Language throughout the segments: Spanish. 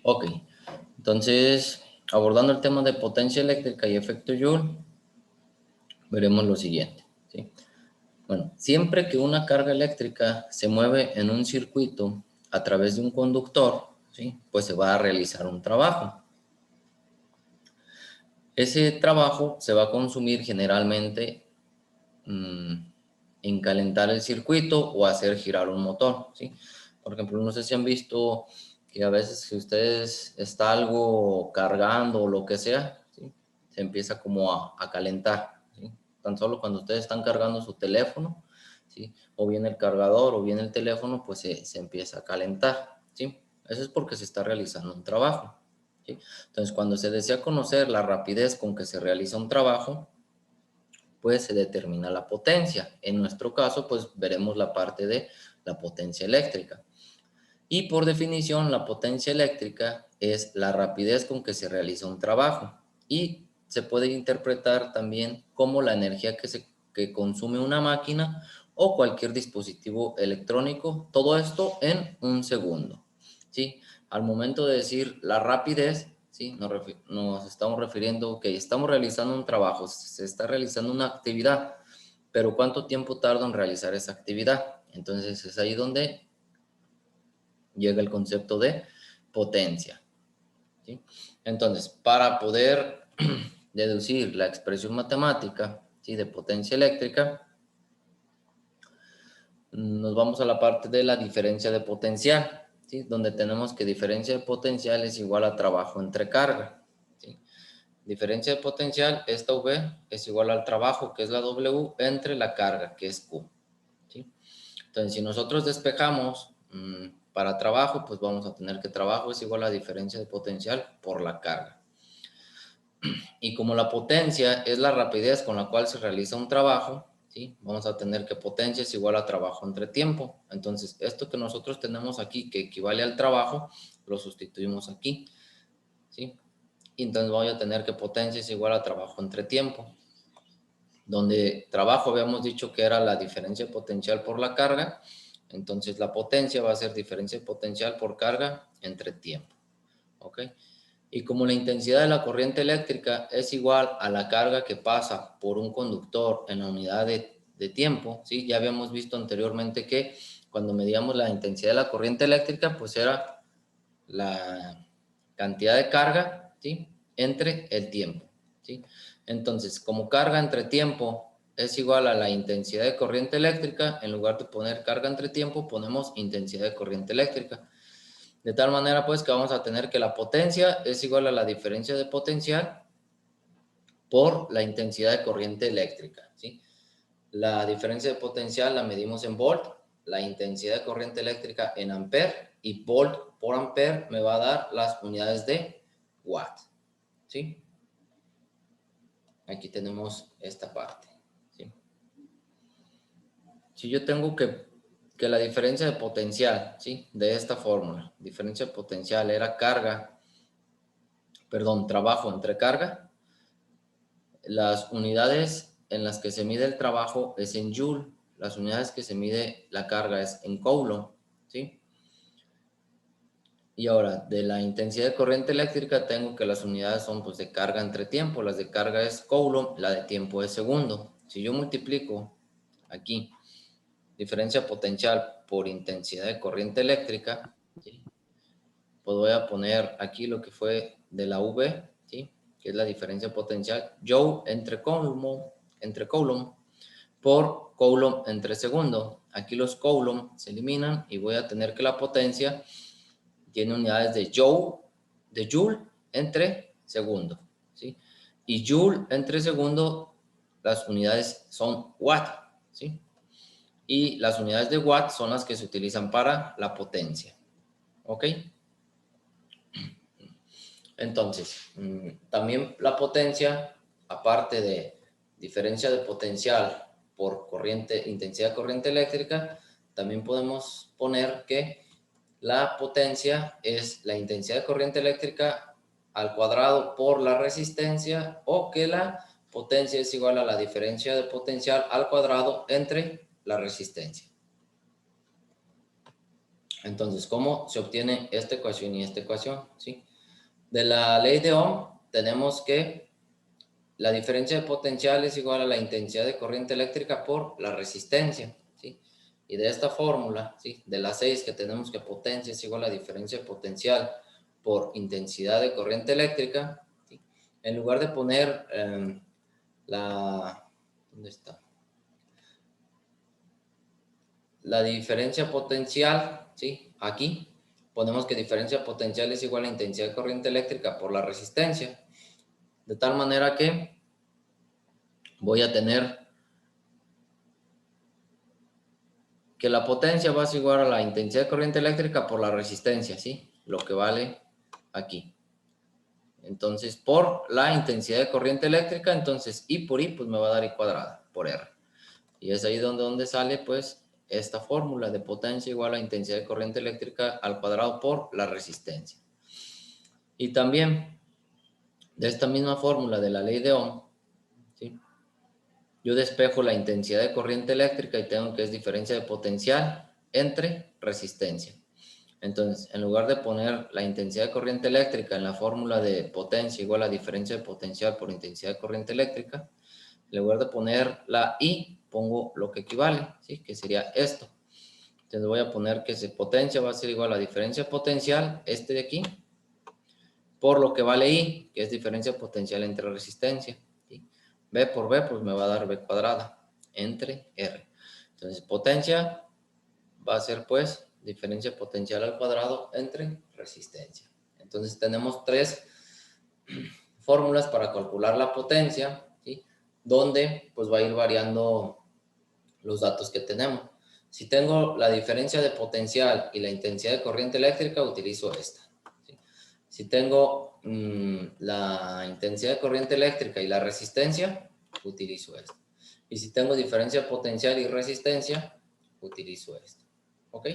Ok, entonces, abordando el tema de potencia eléctrica y efecto Joule, veremos lo siguiente, ¿sí? Bueno, siempre que una carga eléctrica se mueve en un circuito a través de un conductor, ¿sí? Pues se va a realizar un trabajo. Ese trabajo se va a consumir generalmente en calentar el circuito o hacer girar un motor, ¿sí? Por ejemplo, no sé si han visto que a veces si ustedes está algo cargando o lo que sea, ¿sí? Se empieza como a calentar, ¿sí? Tan solo cuando ustedes están cargando su teléfono, ¿sí? O bien el cargador o bien el teléfono, pues se empieza a calentar, ¿sí? Eso es porque se está realizando un trabajo, ¿sí? Entonces, cuando se desea conocer la rapidez con que se realiza un trabajo, pues se determina la potencia. En nuestro caso, pues veremos la parte de la potencia eléctrica. Y por definición, la potencia eléctrica es la rapidez con que se realiza un trabajo. Y se puede interpretar también como la energía que consume una máquina o cualquier dispositivo electrónico. Todo esto en un segundo, ¿sí? Al momento de decir la rapidez, ¿sí? Nos estamos refiriendo que estamos realizando un trabajo, se está realizando una actividad, pero ¿cuánto tiempo tarda en realizar esa actividad? Entonces es ahí donde llega el concepto de potencia, ¿sí? Entonces, para poder deducir la expresión matemática, ¿sí? De potencia eléctrica, nos vamos a la parte de la diferencia de potencial, ¿sí? Donde tenemos que diferencia de potencial es igual a trabajo entre carga, ¿sí? Diferencia de potencial, esta V es igual al trabajo, que es la W, entre la carga, que es Q, ¿sí? Entonces, si nosotros despejamos para trabajo, pues vamos a tener que trabajo es igual a diferencia de potencial por la carga. Y como la potencia es la rapidez con la cual se realiza un trabajo, ¿sí? Vamos a tener que potencia es igual a trabajo entre tiempo. Entonces, esto que nosotros tenemos aquí, que equivale al trabajo, lo sustituimos aquí, ¿sí? Y entonces voy a tener que potencia es igual a trabajo entre tiempo, donde trabajo habíamos dicho que era la diferencia potencial por la carga, entonces la potencia va a ser diferencia potencial por carga entre tiempo, ¿ok? Y como la intensidad de la corriente eléctrica es igual a la carga que pasa por un conductor en la unidad de tiempo, ¿sí? Ya habíamos visto anteriormente que cuando medíamos la intensidad de la corriente eléctrica, pues era la cantidad de carga, ¿sí? Entre el tiempo, ¿sí? Entonces, como carga entre tiempo es igual a la intensidad de corriente eléctrica, en lugar de poner carga entre tiempo, ponemos intensidad de corriente eléctrica. De tal manera, pues, que vamos a tener que la potencia es igual a la diferencia de potencial por la intensidad de corriente eléctrica, ¿sí? La diferencia de potencial la medimos en volt, la intensidad de corriente eléctrica en ampere, y volt por ampere me va a dar las unidades de watt, ¿sí? Aquí tenemos esta parte, ¿sí? Si yo tengo que la diferencia de potencial, ¿sí? De esta fórmula, diferencia de potencial era carga, perdón, trabajo entre carga, las unidades en las que se mide el trabajo es en joule, las unidades que se mide la carga es en coulomb, ¿sí? Y ahora, de la intensidad de corriente eléctrica tengo que las unidades son pues de carga entre tiempo, las de carga es coulomb, la de tiempo es segundo. Si yo multiplico aquí diferencia potencial por intensidad de corriente eléctrica, ¿sí? Pues voy a poner aquí lo que fue de la V, ¿sí? Que es la diferencia potencial, Joule entre coulomb por coulomb entre segundo. Aquí los coulomb se eliminan y voy a tener que la potencia tiene unidades de joule entre segundo, ¿sí? Y joule entre segundo, las unidades son watt, ¿sí? Y las unidades de watt son las que se utilizan para la potencia, ¿ok? Entonces, también la potencia, aparte de diferencia de potencial por corriente, intensidad de corriente eléctrica, también podemos poner que la potencia es la intensidad de corriente eléctrica al cuadrado por la resistencia, o que la potencia es igual a la diferencia de potencial al cuadrado entre la resistencia. Entonces, ¿cómo se obtiene esta ecuación y esta ecuación? ¿Sí? De la ley de Ohm tenemos que la diferencia de potencial es igual a la intensidad de corriente eléctrica por la resistencia, ¿sí? Y de esta fórmula, ¿sí? De las 6 que tenemos que potencia es igual a la diferencia de potencial por intensidad de corriente eléctrica, ¿sí? En lugar de poner ¿dónde está? La diferencia potencial, ¿sí? Aquí ponemos que diferencia potencial es igual a intensidad de corriente eléctrica por la resistencia, de tal manera que voy a tener que la potencia va a ser igual a la intensidad de corriente eléctrica por la resistencia, ¿sí? Lo que vale aquí. Entonces, por la intensidad de corriente eléctrica, entonces I por I, pues me va a dar I cuadrada por R. Y es ahí donde sale, pues, esta fórmula de potencia igual a intensidad de corriente eléctrica al cuadrado por la resistencia. Y también, de esta misma fórmula de la ley de Ohm, ¿sí? Yo despejo la intensidad de corriente eléctrica y tengo que es diferencia de potencial entre resistencia. Entonces, en lugar de poner la intensidad de corriente eléctrica en la fórmula de potencia igual a diferencia de potencial por intensidad de corriente eléctrica, en lugar de poner la I, pongo lo que equivale, ¿sí? Que sería esto. Entonces voy a poner que esa potencia va a ser igual a diferencia potencial, este de aquí, por lo que vale I, que es diferencia potencial entre resistencia. ¿Sí? B por B, pues me va a dar B cuadrada entre R. Entonces, potencia va a ser, pues, diferencia potencial al cuadrado entre resistencia. Entonces, tenemos 3 fórmulas para calcular la potencia, ¿sí? Donde, pues, va a ir variando los datos que tenemos. Si tengo la diferencia de potencial y la intensidad de corriente eléctrica, utilizo esta. ¿Sí? Si tengo la intensidad de corriente eléctrica y la resistencia, utilizo esto. Y si tengo diferencia potencial y resistencia, utilizo esto. ¿Ok?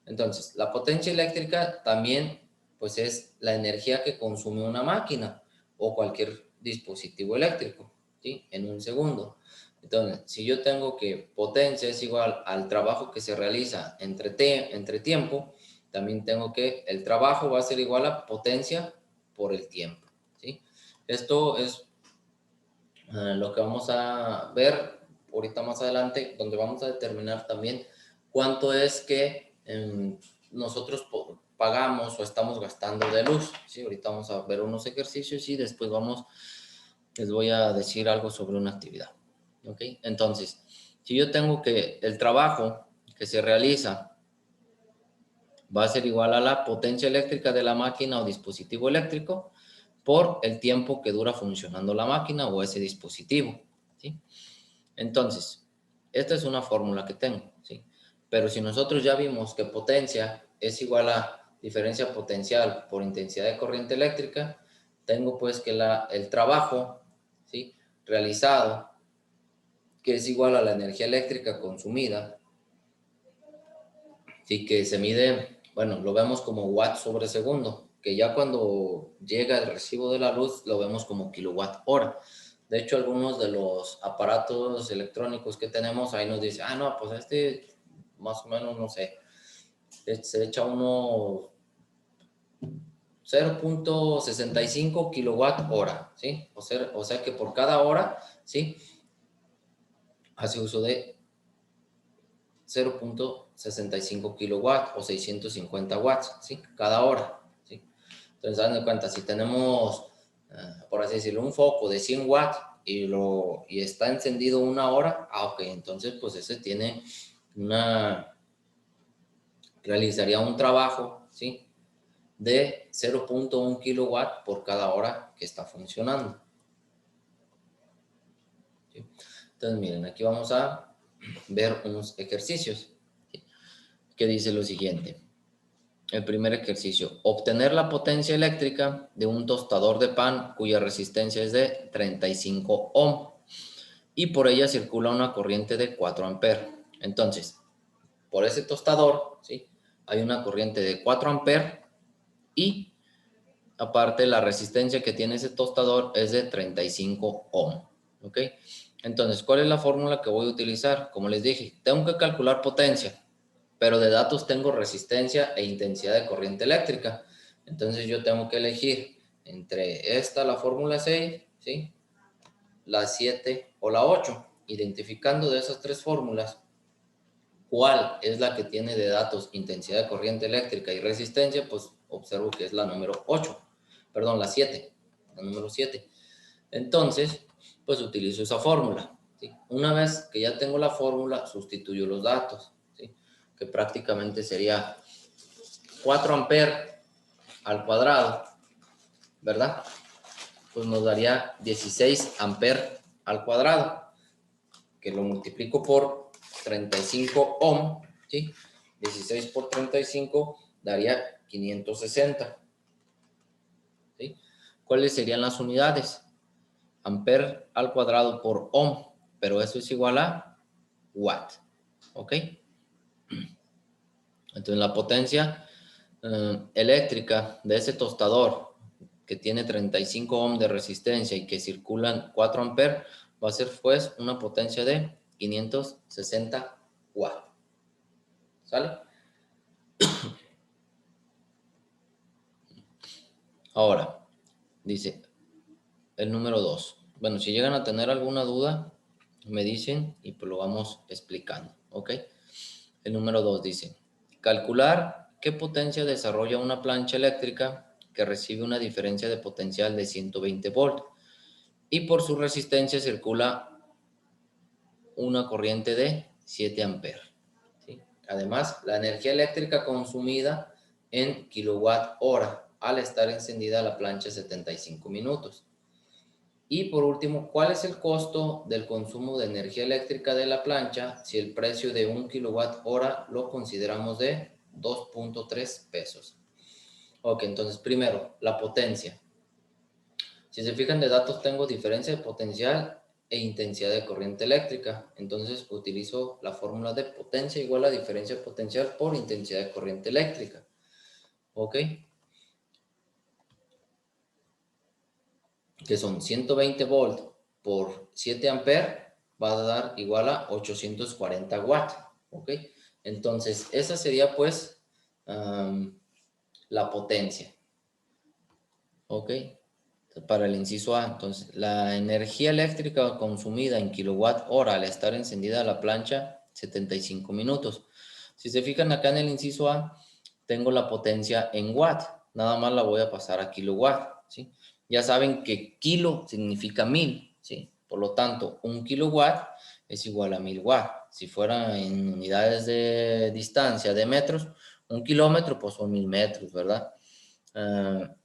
Entonces, la potencia eléctrica también, pues, es la energía que consume una máquina o cualquier dispositivo eléctrico, ¿sí? En un segundo. Entonces, si yo tengo que potencia es igual al trabajo que se realiza entre tiempo, también tengo que el trabajo va a ser igual a potencia por el tiempo, ¿sí? Esto es lo que vamos a ver ahorita más adelante, donde vamos a determinar también cuánto es que nosotros pagamos o estamos gastando de luz, ¿sí? Ahorita vamos a ver unos ejercicios y después les voy a decir algo sobre una actividad, ¿ok? Entonces, si yo tengo que el trabajo que se realiza va a ser igual a la potencia eléctrica de la máquina o dispositivo eléctrico por el tiempo que dura funcionando la máquina o ese dispositivo, ¿sí? Entonces, esta es una fórmula que tengo, ¿sí? Pero si nosotros ya vimos que potencia es igual a diferencia potencial por intensidad de corriente eléctrica, tengo pues que el trabajo, ¿sí? Realizado, que es igual a la energía eléctrica consumida, ¿sí? Que se mide, bueno, lo vemos como watts sobre segundo, que ya cuando llega el recibo de la luz lo vemos como kilowatt hora. De hecho, algunos de los aparatos electrónicos que tenemos ahí nos dicen, no, pues más o menos, no sé, se echa uno 0.65 kilowatt hora, ¿sí? O sea que por cada hora, ¿sí? Hace uso de 0.65 kilowatt o 650 watts, ¿sí? Cada hora, ¿sí? Entonces, dando cuenta, si tenemos, por así decirlo, un foco de 100 watts y está encendido una hora, ok, entonces pues ese realizaría un trabajo, ¿sí? De 0.1 kilowatt por cada hora que está funcionando, ¿sí? Entonces, miren, aquí vamos a ver unos ejercicios, ¿sí? Que dice lo siguiente. El primer ejercicio, obtener la potencia eléctrica de un tostador de pan cuya resistencia es de 35 ohm y por ella circula una corriente de 4 amperes. Entonces, por ese tostador, ¿sí? Hay una corriente de 4 amperes y aparte la resistencia que tiene ese tostador es de 35 ohm, ¿ok? Entonces, ¿cuál es la fórmula que voy a utilizar? Como les dije, tengo que calcular potencia, pero de datos tengo resistencia e intensidad de corriente eléctrica. Entonces yo tengo que elegir entre esta, la fórmula 6, ¿sí? La 7 o la 8. Identificando de esas tres fórmulas cuál es la que tiene de datos intensidad de corriente eléctrica y resistencia, pues observo que es la número 8, perdón, la 7, la número 7. Entonces, pues utilizo esa fórmula, ¿sí? Una vez que ya tengo la fórmula, sustituyo los datos, ¿sí? Que prácticamente sería 4 amperes al cuadrado, ¿verdad? Pues nos daría 16 amperes al cuadrado, que lo multiplico por 35 ohm, ¿sí? 16 por 35 daría 560, ¿sí? ¿Cuáles serían las unidades? Amper al cuadrado por ohm, pero eso es igual a watt, ¿ok? Entonces la potencia eléctrica de ese tostador que tiene 35 ohm de resistencia y que circulan 4 amperes va a ser pues una potencia de 560 watts, ¿sale? Ahora, dice el número 2. Bueno, si llegan a tener alguna duda, me dicen y pues lo vamos explicando, ¿ok? El número 2 dice, calcular qué potencia desarrolla una plancha eléctrica que recibe una diferencia de potencial de 120 volts y por su resistencia circula una corriente de 7 amperes, ¿sí? Además, la energía eléctrica consumida en kilowatt hora al estar encendida la plancha 75 minutos. Y por último, ¿cuál es el costo del consumo de energía eléctrica de la plancha si el precio de 1 kilowatt hora lo consideramos de 2.3 pesos? Ok, entonces primero, la potencia. Si se fijan de datos tengo diferencia de potencial e intensidad de corriente eléctrica. Entonces utilizo la fórmula de potencia igual a diferencia de potencial por intensidad de corriente eléctrica. Ok, que son 120 volts por 7 amperes, va a dar igual a 840 watts, ¿ok? Entonces, esa sería pues la potencia, ¿ok? Para el inciso A, entonces, la energía eléctrica consumida en kilowatt hora al estar encendida la plancha, 75 minutos. Si se fijan acá en el inciso A, tengo la potencia en watt, nada más la voy a pasar a kilowatt, ¿sí? Ya saben que kilo significa 1000, ¿sí? Por lo tanto, 1 kilowatt es igual a 1000 watts. Si fuera en unidades de distancia, de metros, 1 kilómetro, pues son 1000 metros, ¿verdad? 1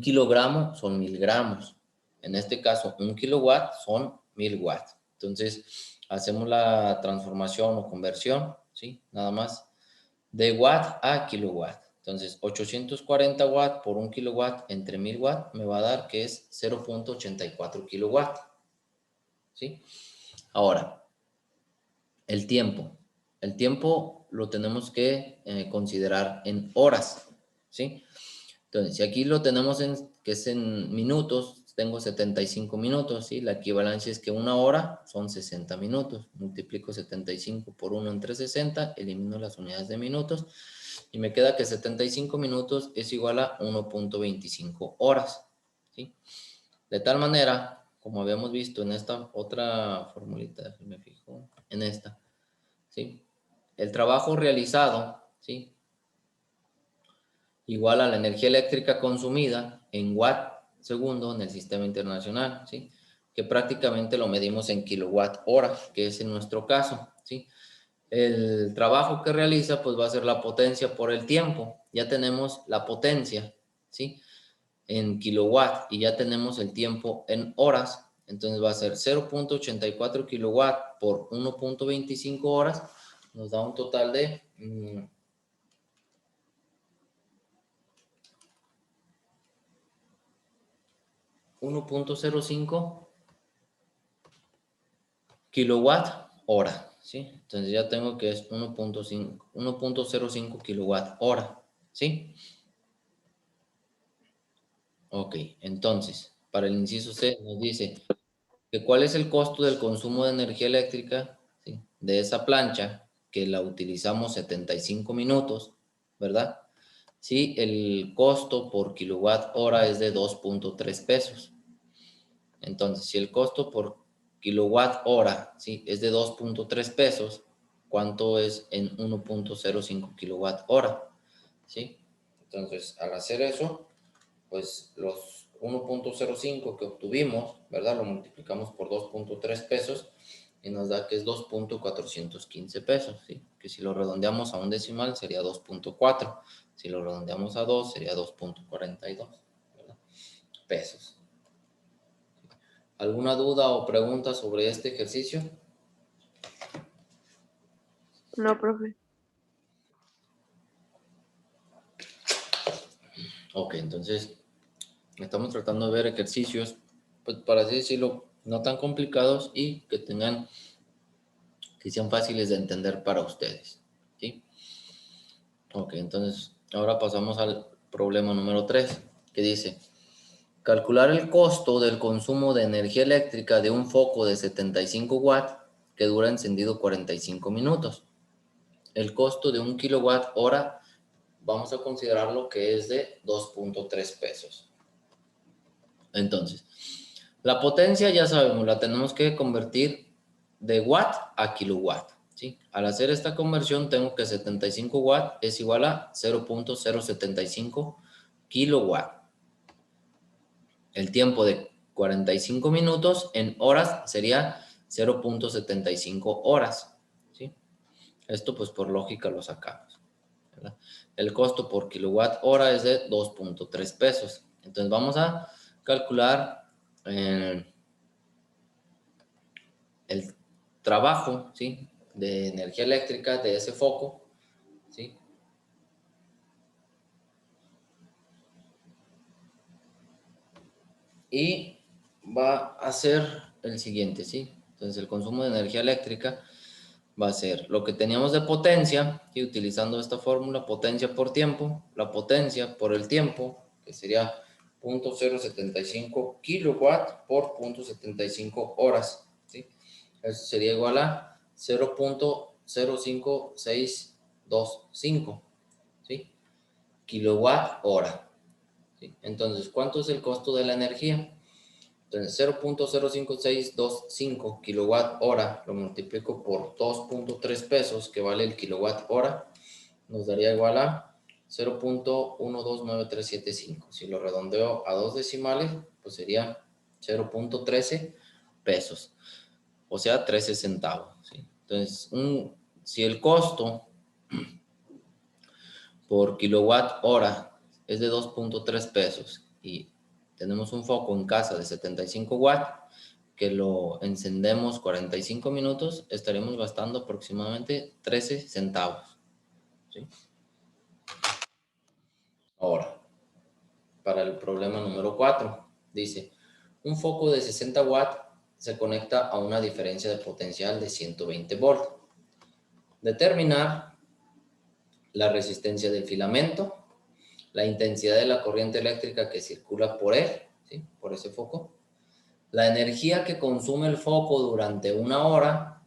kilogramo son 1000 gramos. En este caso, 1 kilowatt son 1000 watts. Entonces, hacemos la transformación o conversión, ¿sí? Nada más de watt a kilowatt. Entonces, 840 watts por 1 kilowatt entre 1000 watts me va a dar que es 0.84 kilowatt, ¿sí? Ahora, el tiempo. El tiempo lo tenemos que considerar en horas, ¿sí? Entonces, si aquí lo tenemos que es en minutos, tengo 75 minutos, ¿sí? La equivalencia es que una hora son 60 minutos. Multiplico 75 por 1 entre 60, elimino las unidades de minutos y me queda que 75 minutos es igual a 1.25 horas, ¿sí? De tal manera, como habíamos visto en esta otra formulita, me fijo, en esta, ¿sí? El trabajo realizado, ¿sí? Igual a la energía eléctrica consumida en watt segundo en el sistema internacional, ¿sí? Que prácticamente lo medimos en kilowatt hora, que es en nuestro caso, ¿sí? El trabajo que realiza pues va a ser la potencia por el tiempo. Ya tenemos la potencia, ¿sí? En kilowatt y ya tenemos el tiempo en horas. Entonces va a ser 0.84 kilowatt por 1.25 horas. Nos da un total de 1.05 kilowatt hora, ¿sí? Entonces ya tengo que es 1.05 kilowatt hora, ¿sí? Ok, entonces, para el inciso C nos dice que cuál es el costo del consumo de energía eléctrica, ¿sí? De esa plancha que la utilizamos 75 minutos, ¿verdad? Sí, el costo por kilowatt hora es de 2.3 pesos. Entonces, si el costo por kilowatt hora, ¿sí?, es de 2.3 pesos, ¿cuánto es en 1.05 kilowatt hora? ¿Sí? Entonces, al hacer eso, pues los 1.05 que obtuvimos, ¿verdad? Lo multiplicamos por 2.3 pesos y nos da que es 2.415 pesos, ¿sí? Que si lo redondeamos a un decimal sería 2.4. Si lo redondeamos a 2 sería 2.42, ¿verdad? Pesos. ¿Alguna duda o pregunta sobre este ejercicio? No, profe. Ok, entonces estamos tratando de ver ejercicios, pues para así decirlo, no tan complicados y que sean fáciles de entender para ustedes, ¿sí? Ok, entonces ahora pasamos al problema número 3, que dice, calcular el costo del consumo de energía eléctrica de un foco de 75 watts que dura encendido 45 minutos. El costo de un kilowatt hora vamos a considerarlo que es de 2.3 pesos. Entonces, la potencia ya sabemos, la tenemos que convertir de watt a kilowatt, ¿sí? Al hacer esta conversión tengo que 75 watts es igual a 0.075 kilowatt. El tiempo de 45 minutos en horas sería 0.75 horas, ¿sí? Esto pues por lógica lo sacamos, ¿verdad? El costo por kilowatt hora es de 2.3 pesos. Entonces vamos a calcular el trabajo, ¿sí?, de energía eléctrica de ese foco, ¿sí? Y va a ser el siguiente, ¿sí? Entonces el consumo de energía eléctrica va a ser lo que teníamos de potencia, y utilizando esta fórmula, potencia por tiempo, la potencia por el tiempo, que sería 0.075 kilowatt por 0.75 horas, ¿sí? Eso sería igual a 0.05625, ¿sí?, kilowatt hora, ¿sí? Entonces, ¿cuánto es el costo de la energía? Entonces, 0.05625 kilowatt hora lo multiplico por 2.3 pesos, que vale el kilowatt hora, nos daría igual a 0.129375. Si lo redondeo a dos decimales, pues sería 0.13 pesos, o sea, 13 centavos, ¿sí? Entonces, si el costo por kilowatt hora es de 2.3 pesos y tenemos un foco en casa de 75 watts que lo encendemos 45 minutos, estaremos gastando aproximadamente 13 centavos, ¿sí? Ahora, para el problema número 4, dice, un foco de 60 watts se conecta a una diferencia de potencial de 120 volts. Determinar la resistencia del filamento, la intensidad de la corriente eléctrica que circula por él, ¿sí?, por ese foco, la energía que consume el foco durante una hora,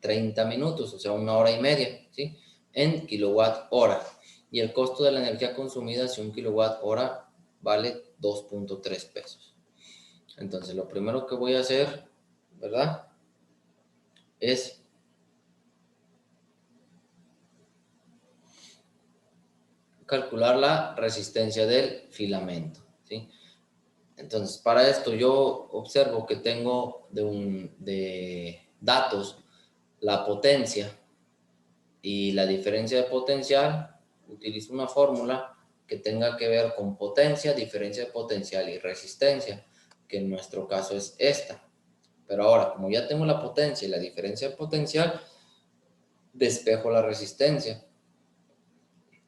30 minutos, o sea, una hora y media, ¿sí?, en kilowatt hora, y el costo de la energía consumida si un kilowatt hora vale 2.3 pesos. Entonces, lo primero que voy a hacer, ¿verdad?, es calcular la resistencia del filamento, ¿sí? Entonces, para esto yo observo que tengo de datos la potencia y la diferencia de potencial. Utilizo una fórmula que tenga que ver con potencia, diferencia de potencial y resistencia, que en nuestro caso es esta. Pero ahora, como ya tengo la potencia y la diferencia de potencial, despejo la resistencia.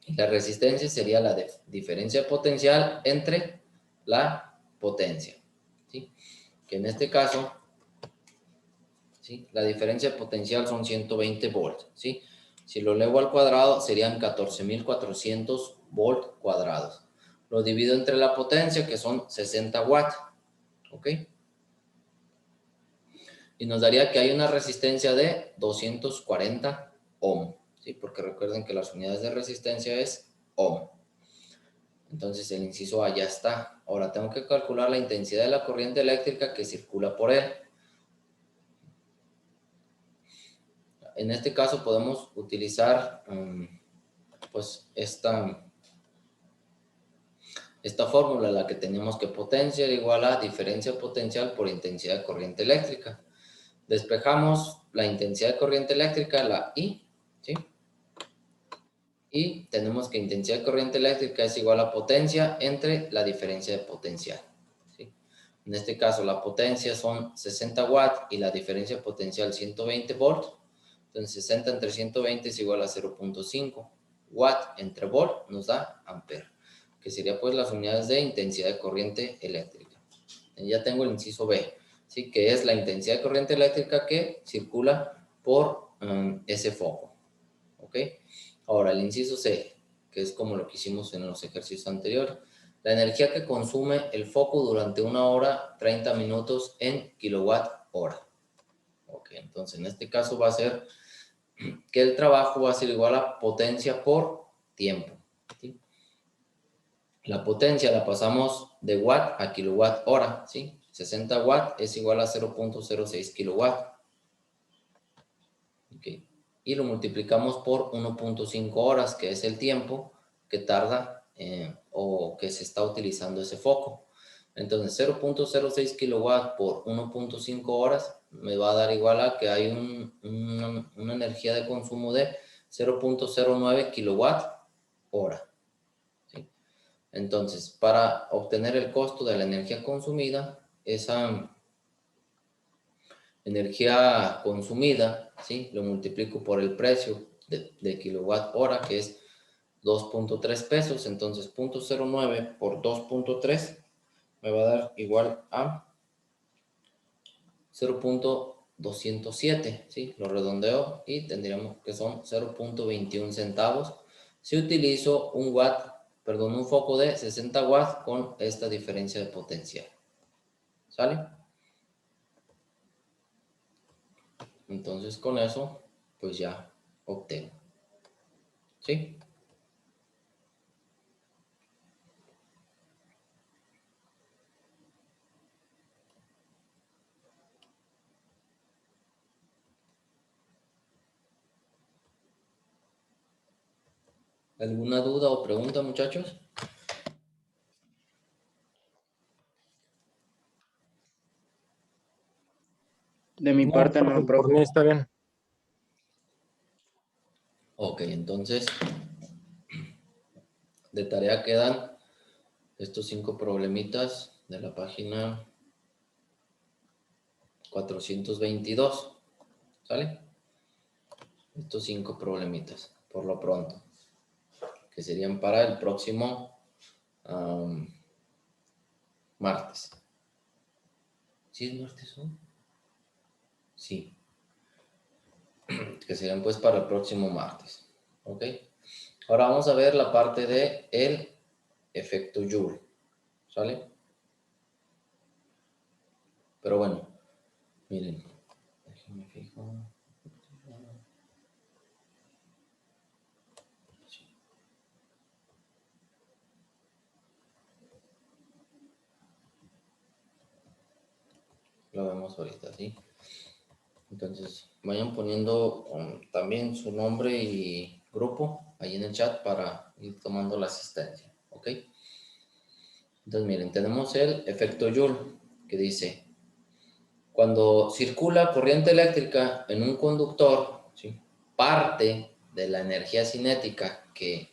Y la resistencia sería la diferencia de potencial entre la potencia, ¿sí?, que en este caso, ¿sí?, la diferencia de potencial son 120 volts, ¿sí? Si lo elevo al cuadrado serían 14.400 volts cuadrados. Lo divido entre la potencia, que son 60 watts, ¿ok? Y nos daría que hay una resistencia de 240 ohm, ¿sí? Porque recuerden que las unidades de resistencia es ohm. Entonces el inciso A ya está. Ahora tengo que calcular la intensidad de la corriente eléctrica que circula por él. En este caso podemos utilizar pues esta fórmula, la que tenemos que potencia era igual a diferencia potencial por intensidad de corriente eléctrica. Despejamos la intensidad de corriente eléctrica, la I, ¿sí? Y tenemos que intensidad de corriente eléctrica es igual a potencia entre la diferencia de potencial, ¿sí? En este caso la potencia son 60 watts y la diferencia potencial 120 volts. Entonces 60 entre 120 es igual a 0.5 watt entre volt nos da ampere, que sería pues las unidades de intensidad de corriente eléctrica. Ya tengo el inciso B, ¿sí? Que es la intensidad de corriente eléctrica que circula por ese foco, ¿ok? Ahora el inciso C, que es como lo que hicimos en los ejercicios anteriores, la energía que consume el foco durante 1 hora 30 minutos en kilowatt hora. Ok, entonces en este caso va a ser que el trabajo va a ser igual a potencia por tiempo, ¿sí? La potencia la pasamos de watt a kilowatt hora, ¿sí? 60 watts es igual a 0.06 kilowatt. Okay. Y lo multiplicamos por 1.5 horas, que es el tiempo que tarda o que se está utilizando ese foco. Entonces 0.06 kilowatt por 1.5 horas me va a dar igual a que hay una energía de consumo de 0.09 kilowatt hora. ¿Sí? Entonces, para obtener el costo de la energía consumida, esa energía consumida, ¿sí? Lo multiplico por el precio de kilowatt hora, que es 2.3 pesos. Entonces, 0.09 por 2.3 me va a dar igual a 0.207, ¿sí? Lo redondeo y tendríamos que son 0.21 centavos si utilizo un foco de 60 watts con esta diferencia de potencial. ¿Sale? Entonces con eso, pues ya obtengo. ¿Sí? ¿Alguna duda o pregunta, muchachos? De mi parte no, Por profe. mí está bien. Ok, entonces de tarea quedan estos 5 problemitas de la página 422. ¿Sale? Estos 5 problemitas, por lo pronto, que serían para el próximo martes. ¿Sí es martes hoy? Sí. Que serían pues para el próximo martes. ¿Ok? Ahora vamos a ver la parte de el efecto Joule. ¿Sale? Pero bueno, miren. Déjenme fijar. Lo vemos ahorita, ¿sí? Entonces, vayan poniendo también su nombre y grupo ahí en el chat para ir tomando la asistencia, ¿ok? Entonces, miren, tenemos el efecto Joule, que dice, cuando circula corriente eléctrica en un conductor, ¿sí? Parte de la energía cinética que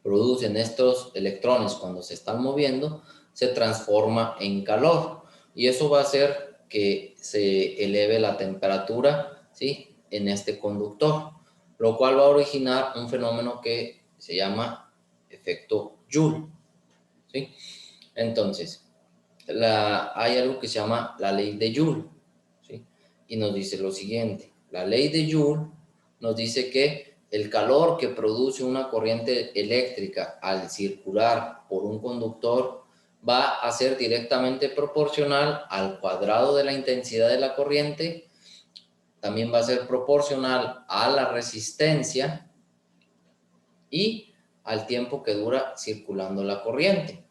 producen estos electrones cuando se están moviendo, se transforma en calor. Y eso va a hacer que se eleve la temperatura, ¿sí? En este conductor, lo cual va a originar un fenómeno que se llama efecto Joule, ¿sí? Entonces, hay algo que se llama la ley de Joule, ¿sí? Y nos dice lo siguiente, la ley de Joule nos dice que el calor que produce una corriente eléctrica al circular por un conductor va a ser directamente proporcional al cuadrado de la intensidad de la corriente también va a ser proporcional a la resistencia y al tiempo que dura circulando la corriente,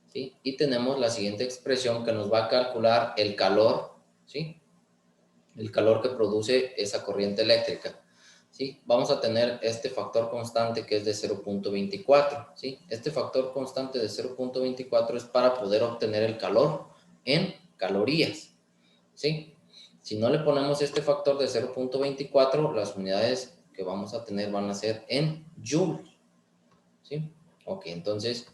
¿sí? Y tenemos la siguiente expresión que nos va a calcular el calor, ¿sí? El calor que produce esa corriente eléctrica, ¿sí? Vamos a tener este factor constante que es de 0.24, ¿sí? Este factor constante de 0.24 es para poder obtener el calor en calorías, ¿sí? Si no le ponemos este factor de 0.24, las unidades que vamos a tener van a ser en joules, ¿sí? Ok, entonces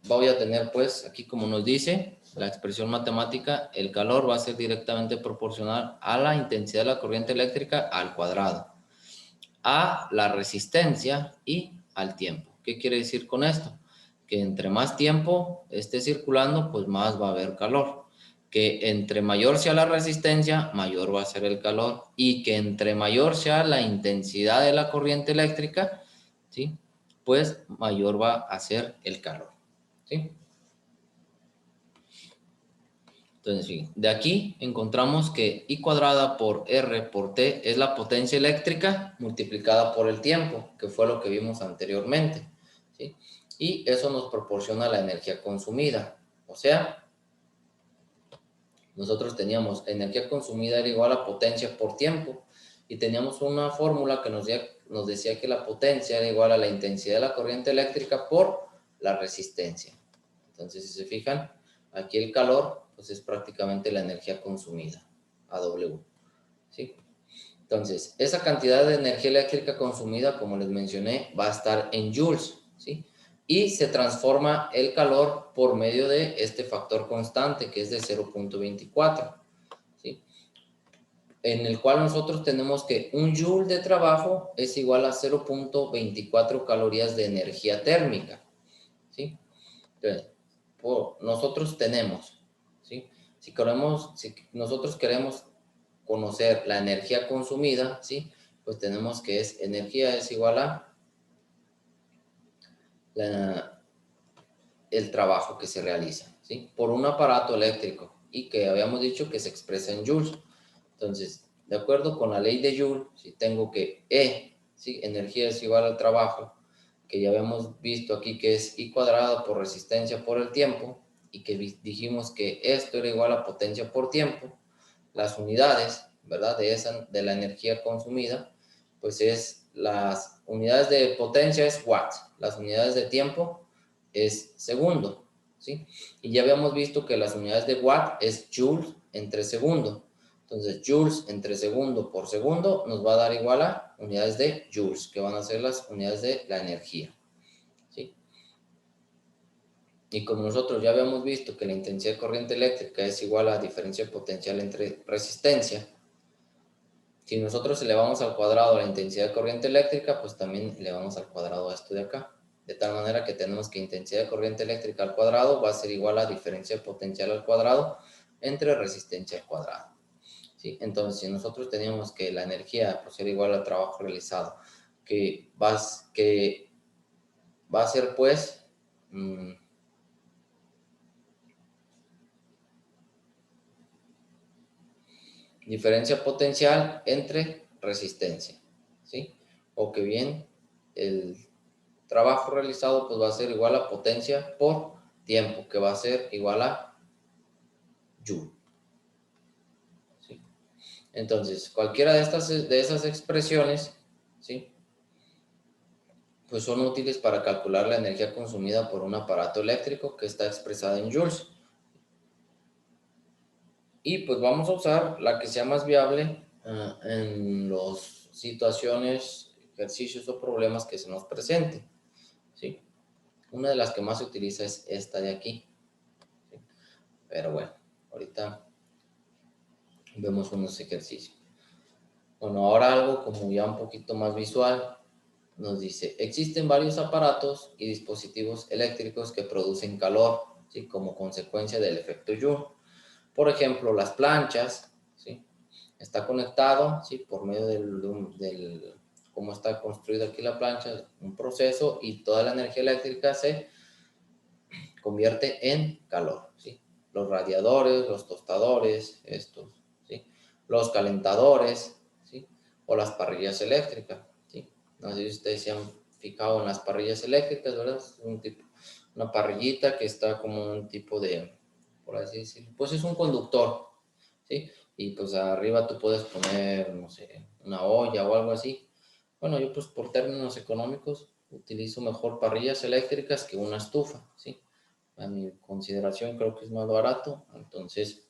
voy a tener pues aquí como nos dice la expresión matemática, el calor va a ser directamente proporcional a la intensidad de la corriente eléctrica al cuadrado, a la resistencia y al tiempo. ¿Qué quiere decir con esto? Que entre más tiempo esté circulando, pues más va a haber calor. Que entre mayor sea la resistencia, mayor va a ser el calor. Y que entre mayor sea la intensidad de la corriente eléctrica, ¿sí? Pues mayor va a ser el calor, ¿sí? Entonces, sí, de aquí encontramos que I cuadrada por R por T es la potencia eléctrica multiplicada por el tiempo, que fue lo que vimos anteriormente, ¿sí? Y eso nos proporciona la energía consumida. O sea, nosotros teníamos energía consumida era igual a potencia por tiempo y teníamos una fórmula que nos decía que la potencia era igual a la intensidad de la corriente eléctrica por la resistencia. Entonces, si se fijan, aquí el calor pues es prácticamente la energía consumida, AW, ¿sí? Entonces, esa cantidad de energía eléctrica consumida, como les mencioné, va a estar en joules, ¿sí? Y se transforma el calor por medio de este factor constante, que es de 0.24, ¿sí? En el cual nosotros tenemos que un joule de trabajo es igual a 0.24 calorías de energía térmica, ¿sí? Entonces, nosotros tenemos, ¿sí? Si nosotros queremos conocer la energía consumida, ¿sí? Pues tenemos que energía es igual a el trabajo que se realiza, ¿sí? Por un aparato eléctrico y que habíamos dicho que se expresa en joules. Entonces, de acuerdo con la ley de Joule, si tengo que ¿sí? Energía es igual al trabajo, que ya habíamos visto aquí que es I cuadrado por resistencia por el tiempo, y que dijimos que esto era igual a potencia por tiempo, las unidades, ¿verdad? De la energía consumida, pues las unidades de potencia es watt, las unidades de tiempo es segundo, ¿sí? Y ya habíamos visto que las unidades de watt es joules entre segundo. Entonces, joules entre segundo por segundo nos va a dar igual a unidades de joules, que van a ser las unidades de la energía, ¿sí? Y como nosotros ya habíamos visto que la intensidad de corriente eléctrica es igual a la diferencia potencial entre resistencia, si nosotros elevamos al cuadrado la intensidad de corriente eléctrica, pues también elevamos al cuadrado a esto de acá. De tal manera que tenemos que intensidad de corriente eléctrica al cuadrado va a ser igual a diferencia potencial al cuadrado entre resistencia al cuadrado, ¿sí? Entonces, si nosotros teníamos que la energía pues, era igual al trabajo realizado, que va a ser pues diferencia potencial entre resistencia, ¿sí? O que bien el trabajo realizado pues va a ser igual a potencia por tiempo, que va a ser igual a joule, ¿sí? Entonces, cualquiera de esas expresiones, ¿sí? Pues son útiles para calcular la energía consumida por un aparato eléctrico que está expresada en joules. Y pues vamos a usar la que sea más viable en las situaciones, ejercicios o problemas que se nos presenten, ¿sí? Una de las que más se utiliza es esta de aquí, ¿sí? Pero bueno, ahorita vemos unos ejercicios. Bueno, ahora algo como ya un poquito más visual. Nos dice, existen varios aparatos y dispositivos eléctricos que producen calor, ¿sí? Como consecuencia del efecto Joule. Por ejemplo, las planchas, ¿sí? Está conectado, ¿sí? Por medio del cómo está construida aquí la plancha, un proceso, y toda la energía eléctrica se convierte en calor, ¿sí? Los radiadores, los tostadores, estos, ¿sí? los calentadores, ¿sí? O las parrillas eléctricas, ¿sí? No sé si ustedes se han fijado en las parrillas eléctricas, ¿verdad? Es un tipo, una parrillita que está como un tipo de, por así decirlo, pues es un conductor, ¿sí? Y pues arriba tú puedes poner, no sé, una olla o algo así. Bueno, yo pues por términos económicos utilizo mejor parrillas eléctricas que una estufa, ¿sí? A mi consideración creo que es más barato, entonces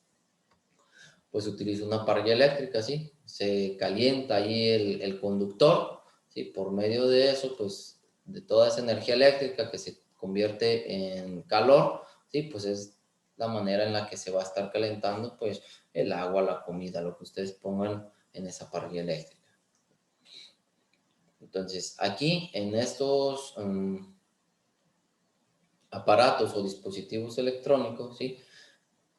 pues utilizo una parrilla eléctrica, ¿sí? Se calienta ahí el conductor, ¿sí? Por medio de eso, pues de toda esa energía eléctrica que se convierte en calor, ¿sí? Pues es la manera en la que se va a estar calentando, pues el agua, la comida, lo que ustedes pongan en esa parrilla eléctrica. Entonces, aquí en estos aparatos o dispositivos electrónicos, ¿sí?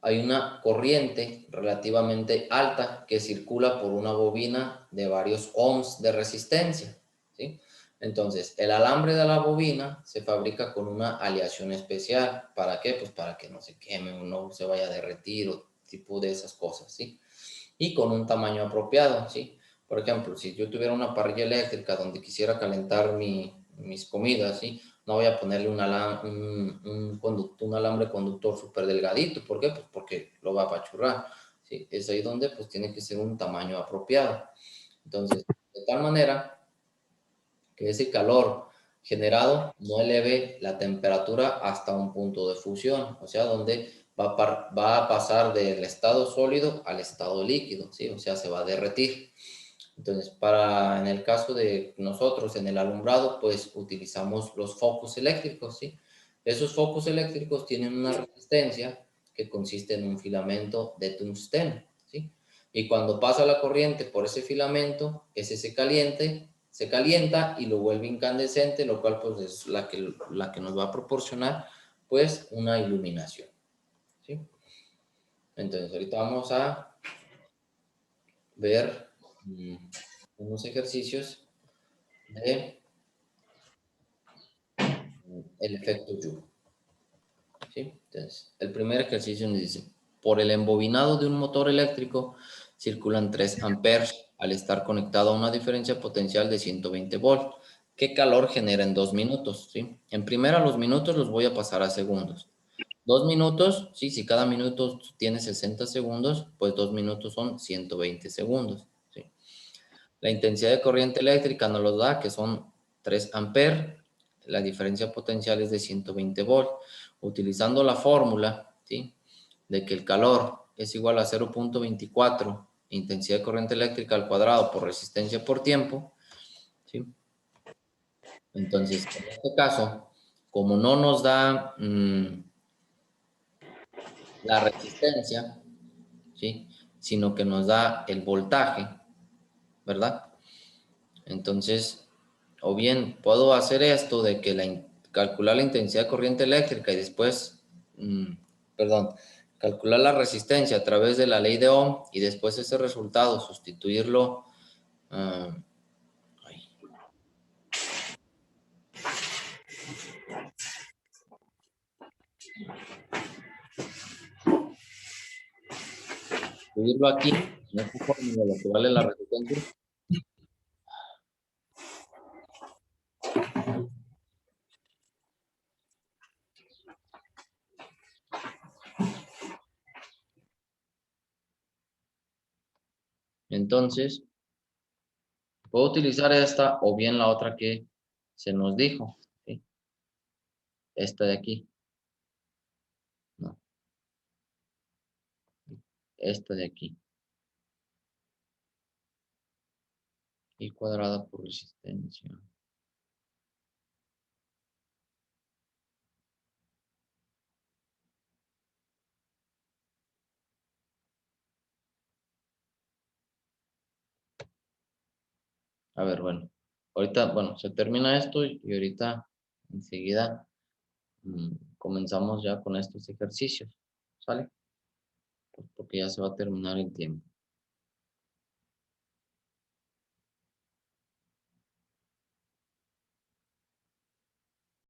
Hay una corriente relativamente alta que circula por una bobina de varios ohms de resistencia, ¿sí? Entonces, el alambre de la bobina se fabrica con una aleación especial. ¿Para qué? Pues para que no se queme o no se vaya a derretir o tipo de esas cosas, ¿sí? Y con un tamaño apropiado, ¿sí? Por ejemplo, si yo tuviera una parrilla eléctrica donde quisiera calentar mis comidas, ¿sí? No voy a ponerle un alambre conductor súper delgadito. ¿Por qué? Pues porque lo va a apachurrar, ¿sí? Es ahí donde pues tiene que ser un tamaño apropiado. Entonces, de tal manera que ese calor generado no eleve la temperatura hasta un punto de fusión, o sea, donde va a pasar del estado sólido al estado líquido, ¿sí? O sea, se va a derretir. Entonces, en el caso de nosotros en el alumbrado, pues utilizamos los focos eléctricos, ¿sí? Esos focos eléctricos tienen una resistencia que consiste en un filamento de tungsteno, ¿sí? Y cuando pasa la corriente por ese filamento, ese se calienta y lo vuelve incandescente, lo cual pues es la que nos va a proporcionar pues una iluminación, ¿sí? Entonces, ahorita vamos a ver unos ejercicios de el efecto Joule, ¿sí? Entonces, el primer ejercicio nos dice, por el embobinado de un motor eléctrico circulan 3 amperes al estar conectado a una diferencia potencial de 120 volts. ¿Qué calor genera en 2 minutos? ¿Sí? En primera, los minutos los voy a pasar a segundos. 2 minutos, sí, si cada minuto tiene 60 segundos, pues 2 minutos son 120 segundos, ¿sí? La intensidad de corriente eléctrica nos lo da, que son 3 amperes. La diferencia potencial es de 120 volts. Utilizando la fórmula, ¿sí? De que el calor es igual a 0.24 intensidad de corriente eléctrica al cuadrado por resistencia por tiempo, ¿sí? Entonces, en este caso, como no nos da la resistencia, ¿sí? Sino que nos da el voltaje, ¿verdad? Entonces, o bien puedo hacer esto de que calcular la intensidad de corriente eléctrica y después, perdón, calcular la resistencia a través de la ley de Ohm y después ese resultado sustituirlo. Ay, sustituirlo aquí, en esta fórmula, lo que vale la resistencia. Entonces, puedo utilizar esta o bien la otra que se nos dijo, ¿sí? Esta de aquí, no, esta de aquí, y cuadrada por resistencia. A ver, bueno, ahorita, bueno, se termina esto y ahorita enseguida comenzamos ya con estos ejercicios, ¿sale? Pues porque ya se va a terminar el tiempo.